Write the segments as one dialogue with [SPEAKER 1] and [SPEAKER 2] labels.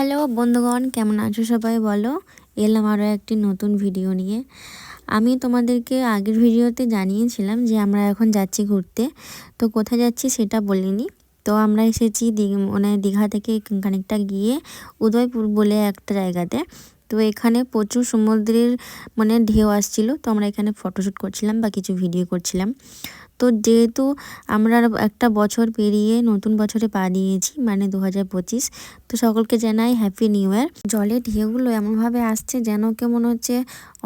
[SPEAKER 1] Hello বন্ধুগণ, কেমন আছো সবাই বলো। এলাম আরও একটি নতুন ভিডিও নিয়ে। আমি তোমাদেরকে আগের ভিডিওতে জানিয়েছিলাম যে আমরা এখন যাচ্ছি ঘুরতে। তো কোথায় যাচ্ছি সেটা বলিনি। তো আমরা এসেছি মানে দীঘা থেকে খানিকটা গিয়ে উদয়পুর বলে একটা জায়গাতে। তো এখানে প্রচুর সমুদ্রের মানে ঢেউ আসছিল। তো আমরা এখানে ফটোশ্যুট করছিলাম বা কিছু ভিডিও করছিলাম। তো যেহেতু আমরা একটা বছর পেরিয়ে নতুন বছরে পা দিয়েছি, মানে 2025। তো সকলকে জানাই হ্যাপি নিউ ইয়ার। জলের ঢেউগুলো এমনভাবে আসছে যেন মনে হচ্ছে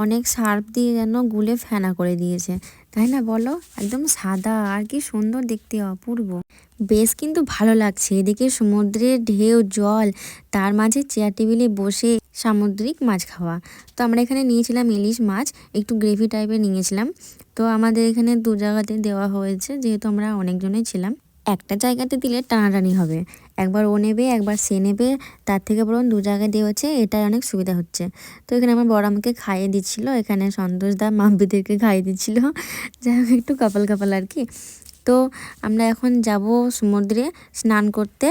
[SPEAKER 1] অনেক সার্ফ দিয়ে যেন গুলে ফেনা করে দিয়েছে, তাই না বলো? একদম সাদা আর কি সুন্দর দেখতে, অপূর্ব। বেশ কিন্তু ভালো লাগছে এদিকে সমুদ্রের ঢেউ, জল, তার মাঝে চেয়ার টেবিলে বসে সামুদ্রিক মাছ খাওয়া। তো আমরা এখানে নিয়েছিলাম ইলিশ মাছ, একটু গ্রেভি টাইপের নিয়েছিলাম। তো আমাদের এখানে দু জায়গাতে দেওয়া হয়েছে, যেহেতু আমরা অনেকজনই ছিলাম। একটা জায়গাতে দিলে টানাটানি হবে, একবার ও নেবে একবার সে নেবে, তার থেকে বরং দু জায়গায় দেওয়া হচ্ছে, এটাই অনেক সুবিধা হচ্ছে। তো এখানে আমার বড় আমাকে খাইয়ে দিচ্ছিল, এখানে সন্তোষ দা মাম্পিদেরকে খাইয়ে দিচ্ছিল, যাই হোক একটু কাপাল কাপাল আর কি। তো আমরা এখন যাব সমুদ্রে স্নান করতে।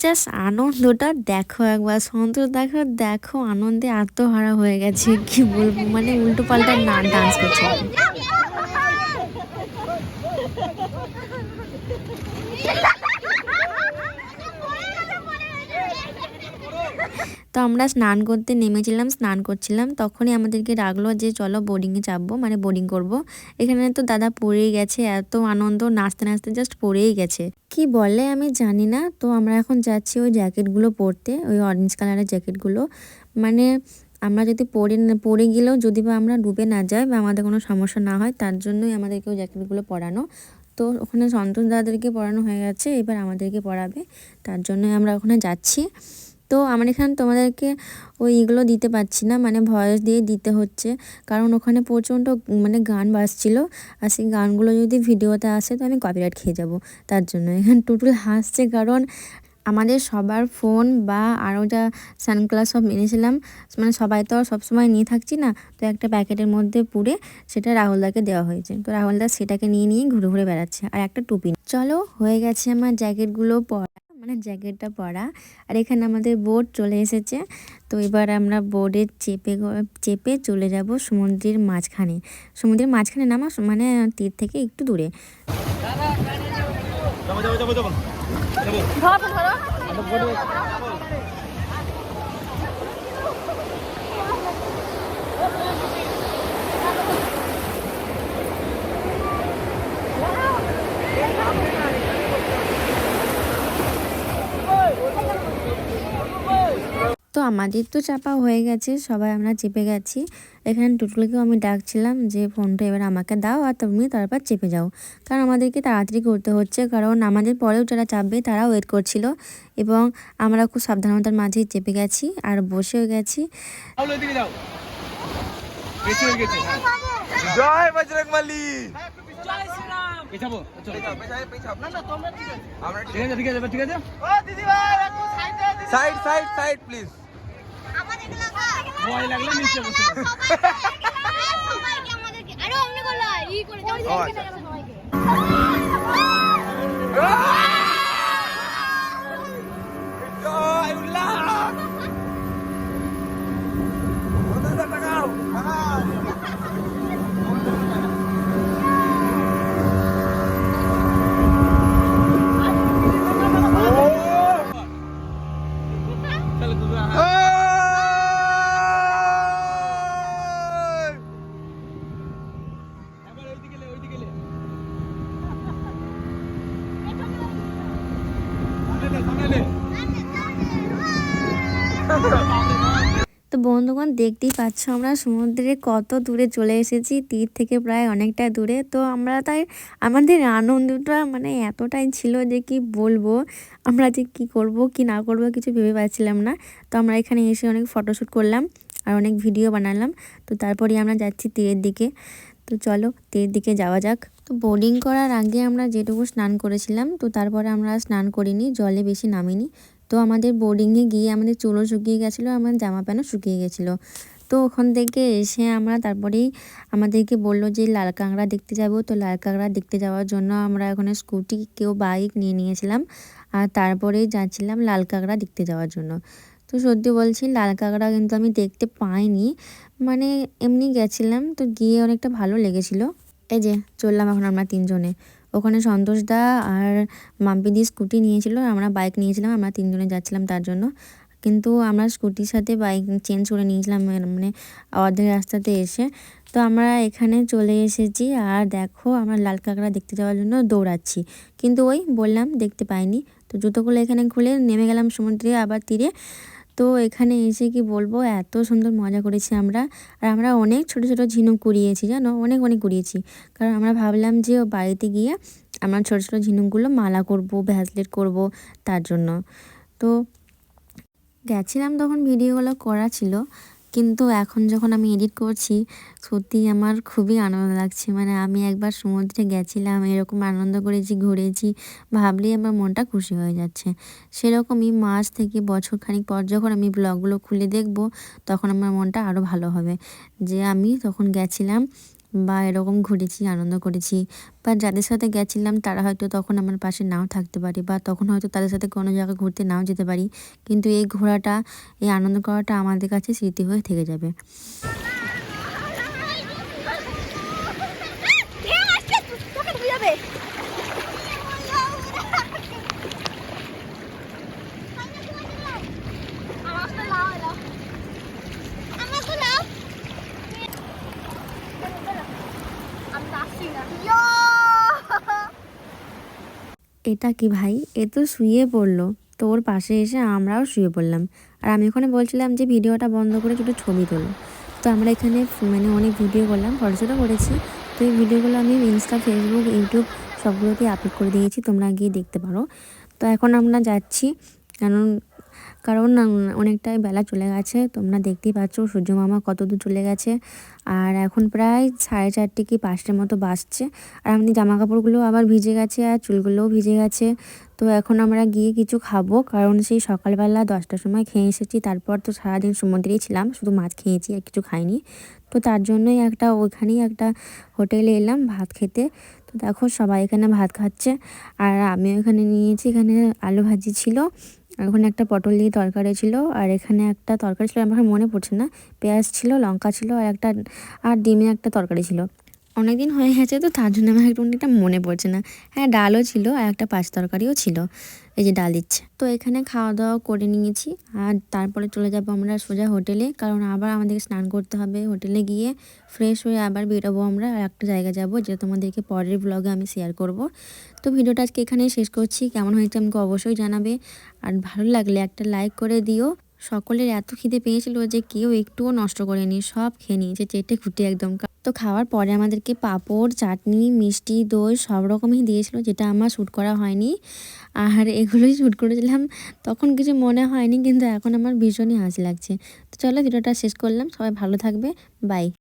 [SPEAKER 1] জাস্ট আনন্দটা দেখো একবার, সন্তোষ দেখো দেখো আনন্দে আত্মহারা হয়ে গেছে, কি বলবো, মানে উল্টো পাল্টা না ডান্স করছে। তো আমরা স্নান করতে নেমেছিলাম, স্নান করছিলাম, তখনই আমাদেরকে ডাকলো যে চলো বোর্ডিংয়ে চাপবো, মানে বোর্ডিং করব। এখানে তো দাদা পড়েই গেছে, এত আনন্দ, নাচতে নাচতে জাস্ট পড়েই গেছে, কি বলে আমি জানি না। তো আমরা এখন যাচ্ছি ওই জ্যাকেটগুলো পরতে, ওই অরেঞ্জ কালারের জ্যাকেটগুলো। মানে আমরা যদি পরে গেলেও যদি বা আমরা ডুবে না যাই বা আমাদের কোনো সমস্যা না হয়, তার জন্যই আমাদেরকে ওই জ্যাকেটগুলো পরানো। তো ওখানে সন্তোষ দাদাদেরকে পড়ানো হয়ে গেছে, এবার আমাদেরকে পড়াবে, তার জন্যই আমরা ওখানে যাচ্ছি। তো আমার এখানে তোমাদেরকে ওইগুলো দিতে পারছি না, মানে ভয়েস দিয়ে দিতে হচ্ছে, কারণ ওখানে প্রচণ্ড মানে গান বাজছিল, আর সেই গানগুলো যদি ভিডিওতে আসে তো আমি কপিরাইট খেয়ে যাব। তার জন্য এখানে টুটুল হাসছে, কারণ আমাদের সবার ফোন বা আরও যা সানগ্লাস সব এনেছিলাম, মানে সবাই তো আর সবসময় নিয়ে থাকছি না, তো একটা প্যাকেটের মধ্যে পুরে সেটা রাহুলদাকে দেওয়া হয়েছে। তো রাহুলদা সেটাকে নিয়ে নিয়ে ঘুরে ঘুরে বেড়াচ্ছে, আর একটা টুপি। চলো হয়ে গেছে আমার জ্যাকেটগুলো পরা, মানে জ্যাকেটটা পরা, আর এখানে আমাদের বোট চলে এসেছে। তো এবার আমরা বোর্ডে চেপে চলে যাব সমুদ্রের মাঝখানে। সমুদ্রের মাঝখানে নামা মানে তীর থেকে একটু দূরে। তো আমাদের তো চাপা হয়ে গেছে, সবাই আমরা চেপে গেছি। এখানে টুটুলকেও আমি ডাকছিলাম যে ফোনটা এবার আমাকে দাও, আর তুমি তারপর চেপে যাও, কারণ আমাদেরকে তাড়াতাড়ি করতে হচ্ছে, কারণ আমাদের পরেও যারা চাপবে তারা ওয়েট করছিল। এবং আমরা খুব সাবধানতার মাঝেই চেপে গেছি আর বসেও গেছি।
[SPEAKER 2] জয় Bajrangbali. Side side side please. ভয় লাগলে নিচে বসে। সবাইকে আমাদেরকে আরে অমনি করলা ই করে সবাইকে। জয় উল্লাহ।
[SPEAKER 1] তো বন্ধুগণ দেখতেই পাচ্ছ আমরা সমুদ্রে কত দূরে চলে এসেছি, তীর থেকে প্রায় অনেকটা দূরে। তো আমরা তাই আমাদের আনন্দটা মানে এতটাই ছিল যে কি বলবো, আমরা যে কি করব কি না করব কিছু ভেবে পাচ্ছিলাম না। তো আমরা এখানে এসে অনেক ফটোশ্যুট করলাম আর অনেক ভিডিও বানালাম। তো তারপরে আমরা যাচ্ছি তীরের দিকে। তো চলো তীরের দিকে যাওয়া যাক। তো বোর্ডিং করার আগে আমরা যেটুকু স্নান করেছিলাম, তো তারপরে আমরা স্নান করিনি, জলে বেশি নামিনি। তো আমাদের বোর্ডিংয়ে গিয়ে আমাদের চুলও শুকিয়ে গেছিলো, আমার জামা প্যান্টও শুকিয়ে গেছিলো। তো ওখান থেকে এসে আমরা তারপরেই আমাদেরকে বললো যে লাল কাঁকড়া দেখতে যাব। তো লাল কাঁকড়া দেখতে যাওয়ার জন্য আমরা ওখানে স্কুটি কেউ বাইক নিয়ে নিয়েছিলাম, আর তারপরেই যাচ্ছিলাম লাল কাঁকড়া দেখতে যাওয়ার জন্য। তো সত্যি বলছি লাল কাঁকড়া কিন্তু আমি দেখতে পাইনি, মানে এমনি গেছিলাম, তো গিয়ে অনেকটা ভালো লেগেছিলো। এই যে চললাম এখন আমরা 3 জনে। ওখানে সন্তোষ দা আর মাম্পি দি স্কুটি নিয়েছিল, আমরা বাইক নিয়েছিলাম, আমরা 3 জনে যাচ্ছিলাম তার জন্য। কিন্তু আমরা স্কুটির সাথে বাইক চেঞ্জ করে নিয়েছিলাম, মানে অর্ধেক রাস্তাতে এসে। তো আমরা এখানে চলে এসেছি, আর দেখো আমরা লাল কাঁকড়া দেখতে যাওয়ার জন্য দৌড়াচ্ছি, কিন্তু ওই বললাম দেখতে পাইনি। তো জুতোগুলো এখানে খুলে নেমে গেলাম সমুদ্রে আবার তীরে। তো এখানে এসে কি বলবো, এত সুন্দর মজা করেছি আমরা। আর আমরা অনেক ছোট ছোট ঝিনুক কুড়িয়েছি, জানো, অনেক অনেক কুড়িয়েছি। কারণ আমরা ভাবলাম যে ও বাড়িতে গিয়ে আমরা ছোট ছোট ঝিনুকগুলো মালা করব, ব্রেসলেট করব, তার জন্য। তো গেছিলাম তখন ভিডিওগুলো করা ছিল, কিন্তু এখন যখন আমি এডিট করছি সত্যি আমার খুবই আনন্দ লাগছে। মানে আমি একবার সমুদ্রে গেছিলাম, এরকম আনন্দ করেছি, ঘুরেছি, ভাবলেই আমার মনটা খুশি হয়ে যাচ্ছে। সেরকমই মাস থেকে বছর খানিক পর যখন আমি ব্লগগুলো খুলে দেখব, তখন আমার মনটা আরও ভালো হবে যে আমি তখন গেছিলাম বা এরকম ঘুরেছি, আনন্দ করেছি। বা যাদের সাথে গেছিলাম তারা হয়তো তখন আমার পাশে নাও থাকতে পারে, বা তখন হয়তো তাদের সাথে কোনো জায়গায় ঘুরতে নাও যেতে পারি, কিন্তু এই ঘোরাটা, এই আনন্দ করাটা আমাদের কাছে স্মৃতি হয়ে থেকে যাবে। এটা কি ভাই, এ তো শুয়ে পড়লো। তো ওর পাশে এসে আমরাও শুয়ে পড়লাম। আর আমি ওখানে বলছিলাম যে ভিডিওটা বন্ধ করে একটু ছবি তোলো। তো আমরা এখানে মানে অনেক ভিডিও করলাম, ফটোশ্যুটও করেছি। তো এই ভিডিওগুলো আমি ইনস্টা, ফেসবুক, ইউটিউব সবগুলোতেই আপলোড করে দিয়েছি, তোমরা গিয়ে দেখতে পারো। তো এখন আমরা যাচ্ছি, কারণ কারণ অনেকটাই বেলা চলে গেছে, তোমরা দেখতেই পাচ্ছ সূর্য মামা কত দূর চলে গেছে। আর এখন প্রায় 4:30 কি 5টার মতো বাজছে। আর আমাদের জামা কাপড়গুলো আবার ভিজে গেছে, আর চুলগুলোও ভিজে গেছে। তো এখন আমরা গিয়ে কিছু খাবো, কারণ সেই সকালবেলা 10টার সময় খেয়ে এসেছি, তারপর তো সারাদিন সমুদ্রেই ছিলাম, শুধু মাছ খেয়েছি আর কিছু খাইনি। তো তার জন্যই ওইখানেই একটা হোটেলে এলাম ভাত খেতে। তো দেখো সবাই এখানে ভাত খাচ্ছে, আর আমিও এখানে নিয়েছি। এখানে আলু ভাজি ছিল, আর ওখানে একটা পটল দিয়ে তরকারি ছিল, আর এখানে একটা তরকারি ছিল, আমার মনে পড়ছে না, পেঁয়াজ ছিল, লঙ্কা ছিল, আর ডিমের একটা তরকারি ছিল। অনেকদিন হয়ে গেছে তো তার জন্য আমার একটু মনে পড়ছে না। হ্যাঁ, ডালও ছিল, আর একটা পাঁচ তরকারিও ছিল, এই যে ডাল দিচ্ছে। তো এখানে খাওয়া দাওয়া করে নিয়েছি, আর তারপরে চলে যাবো আমরা সোজা হোটেলে, কারণ আবার আমাদেরকে স্নান করতে হবে। হোটেলে গিয়ে ফ্রেশ হয়ে আবার বেরোবো আমরা, আর একটা জায়গায় যাবো, যেটা তোমাদেরকে পরের ব্লগে আমি শেয়ার করব। তো ভিডিওটা আজকে এখানেই শেষ করছি। কেমন হয়েছে আমাকে অবশ্যই জানাবে, আর ভালো লাগলে একটা লাইক করে দিও। সকলের এত খিদে পেয়েছিল যে কেউ একটুও নষ্ট করেনি, সব খেয়ে নিয়েছে চেটে খুঁটে একদম। তো খাওয়ার পরে আমাদেরকে পাঁপড়, চাটনি, মিষ্টি, দই সব রকমই দিয়েছিল, যেটা আমার শ্যুট করা হয়নি। আর এগুলোই শ্যুট করেছিলাম, তখন কিছু মনে হয়নি, কিন্তু এখন আমার ভীষণই হাসি লাগছে। তো চলো ভিডিওটা শেষ করলাম, সবাই ভালো থাকবে, বাই।